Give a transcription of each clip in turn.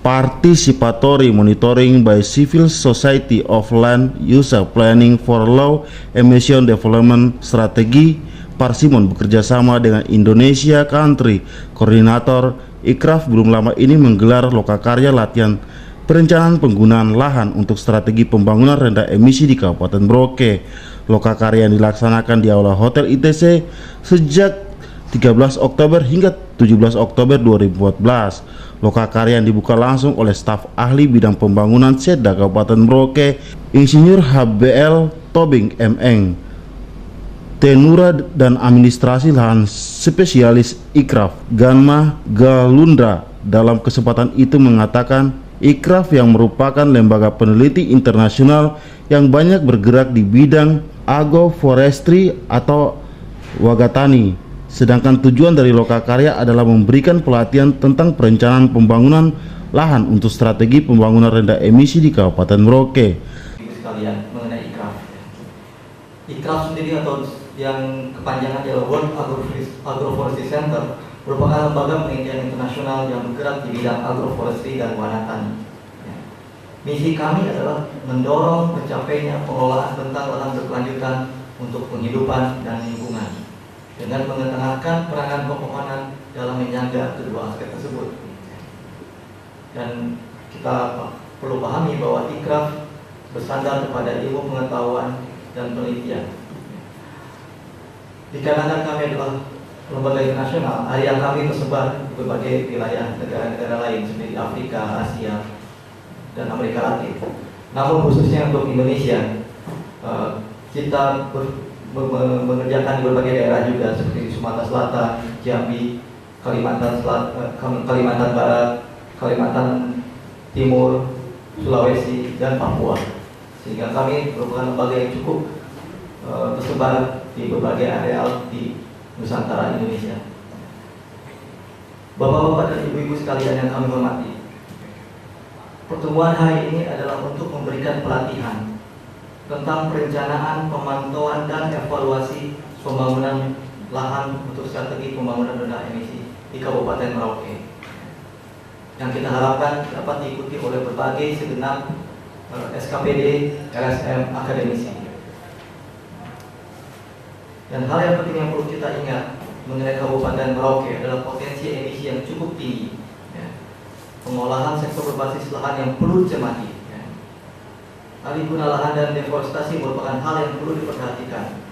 Participatory monitoring by civil society of land use planning for low emission development strategy. Parsimon bekerja sama dengan Indonesia Country Koordinator Ikraf belum lama ini menggelar lokakarya latihan perencanaan penggunaan lahan untuk strategi pembangunan rendah emisi di Kabupaten Merauke. Lokakarya yang dilaksanakan di Aula Hotel ITC sejak 13 Oktober hingga 17 Oktober 2014. Lokakarya yang dibuka langsung oleh staf ahli bidang pembangunan Setda Kabupaten Merauke, Insinyur HBL Tobing M.Eng, Tenura dan Administrasi Lahan Spesialis Ikraf Ganma Galundra. Dalam kesempatan itu mengatakan Ikraf yang merupakan lembaga peneliti internasional yang banyak bergerak di bidang agroforestry atau wagatani. Sedangkan tujuan dari lokakarya adalah memberikan pelatihan tentang perencanaan pembangunan lahan untuk strategi pembangunan rendah emisi di Kabupaten Merauke. Sekalian mengenai Ikraf. Ikraf sendiri atau yang kepanjangan adalah World Agroforestry Center merupakan lembaga penelitian internasional yang bergerak di bidang agroforestry dan wanatani. Misi kami adalah mendorong tercapainya pengelolaan tentang lahan berkelanjutan untuk penghidupan dan lingkungan, dengan mengetengahkan peranan pepohonan dalam menyangga kedua aspek tersebut. Dan kita perlu pahami bahwa Ikraf bersandar kepada ilmu pengetahuan dan penelitian. Dikarenakan kami adalah lembaga internasional, area kami tersebar di berbagai wilayah negara-negara lain seperti Afrika, Asia, dan Amerika Latin. Namun khususnya untuk Indonesia, kita mengerjakan di berbagai daerah juga seperti di Sumatera Selatan, Jambi, Kalimantan Barat, Kalimantan Timur, Sulawesi, dan Papua. Sehingga kami merupakan lembaga yang cukup tersebar di berbagai areal di Nusantara Indonesia. Bapak-bapak dan ibu-ibu sekalian yang kami hormati, pertemuan hari ini adalah untuk memberikan pelatihan tentang perencanaan, pemantauan, dan evaluasi pembangunan lahan untuk strategi pembangunan rendah emisi di Kabupaten Merauke, yang kita harapkan dapat diikuti oleh berbagai segenap SKPD, LSM, akademisi. Dan hal yang penting yang perlu kita ingat mengenai Kabupaten Merauke adalah potensi emisi yang cukup tinggi. Pengolahan sektor berbasis lahan yang perlu dicermati. Alih guna lahan dan deforestasi merupakan hal yang perlu diperhatikan.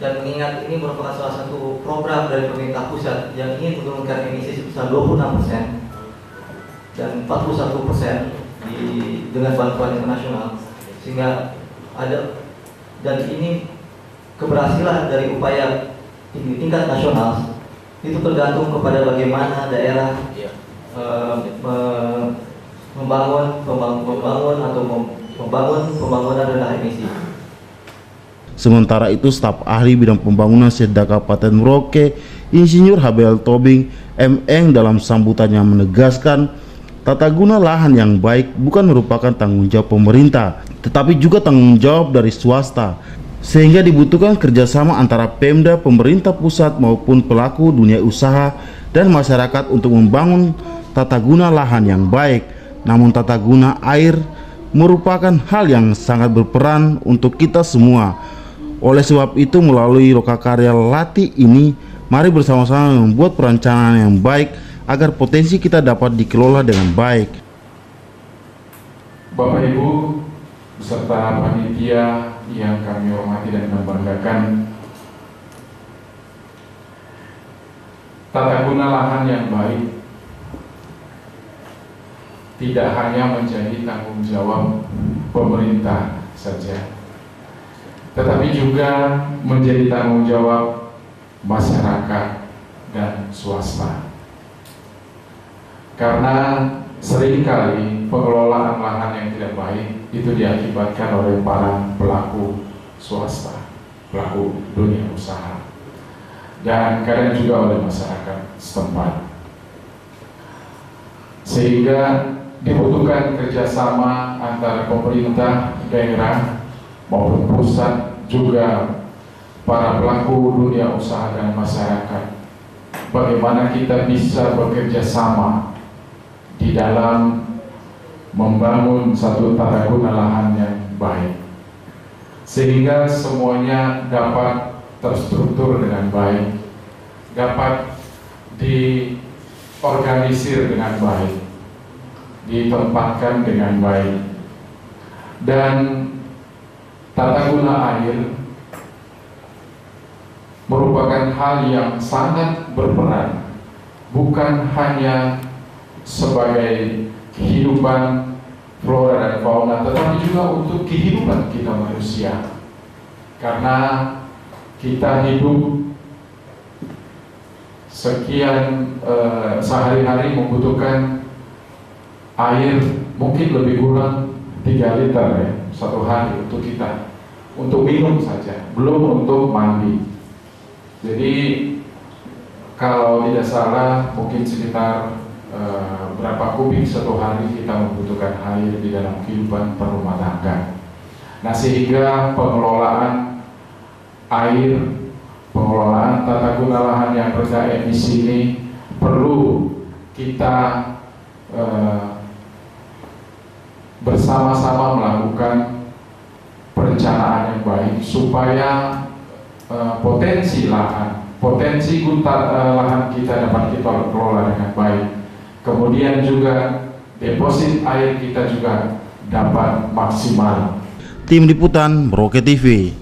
Dan mengingat ini merupakan salah satu program dari pemerintah pusat yang ingin menurunkan emisi sebesar 26% dan 41% dengan bantuan internasional, sehingga ada, dan ini keberhasilan dari upaya di tingkat nasional itu tergantung kepada bagaimana daerah membangun pembangunan rendah emisi. Sementara itu, staf ahli bidang pembangunan Setda Kabupaten Merauke, Insinyur HBL Tobing M.Eng dalam sambutannya menegaskan tata guna lahan yang baik bukan merupakan tanggung jawab pemerintah, tetapi juga tanggung jawab dari swasta, sehingga dibutuhkan kerjasama antara Pemda, pemerintah pusat maupun pelaku dunia usaha dan masyarakat untuk membangun tata guna lahan yang baik. Namun tata guna air merupakan hal yang sangat berperan untuk kita semua. Oleh sebab itu, melalui lokakarya latih ini, mari bersama-sama membuat perencanaan yang baik agar potensi kita dapat dikelola dengan baik. Bapak Ibu beserta panitia yang kami hormati dan membanggakan, tata guna lahan yang baik tidak hanya menjadi tanggung jawab pemerintah saja, tetapi juga menjadi tanggung jawab masyarakat dan swasta. Karena seringkali pengelolaan lahan yang tidak baik itu diakibatkan oleh para pelaku swasta, pelaku dunia usaha, dan kadang juga oleh masyarakat setempat. Sehingga dibutuhkan kerjasama antara pemerintah daerah maupun pusat, juga para pelaku dunia usaha dan masyarakat. Bagaimana kita bisa bekerja sama di dalam membangun satu tata guna lahan yang baik, sehingga semuanya dapat terstruktur dengan baik, dapat diorganisir dengan baik, ditempatkan dengan baik. Dan tata guna air merupakan hal yang sangat berperan, bukan hanya sebagai kehidupan flora dan fauna, tetapi juga untuk kehidupan kita manusia. Karena kita hidup sekian sehari-hari membutuhkan air mungkin lebih kurang 3 liter ya, satu hari untuk kita, untuk minum saja, belum untuk mandi. Jadi kalau tidak salah mungkin sekitar berapa kubik satu hari kita membutuhkan air di dalam kehidupan perumah tangga. Nah, sehingga pengelolaan air, pengelolaan tata guna lahan yang rendah emisi ini perlu kita bersama-sama melakukan perencanaan yang baik supaya potensi lahan, potensi lahan kita dapat kita kelola dengan baik. Kemudian juga deposit air kita juga dapat maksimal. Tim Liputan Merauke TV.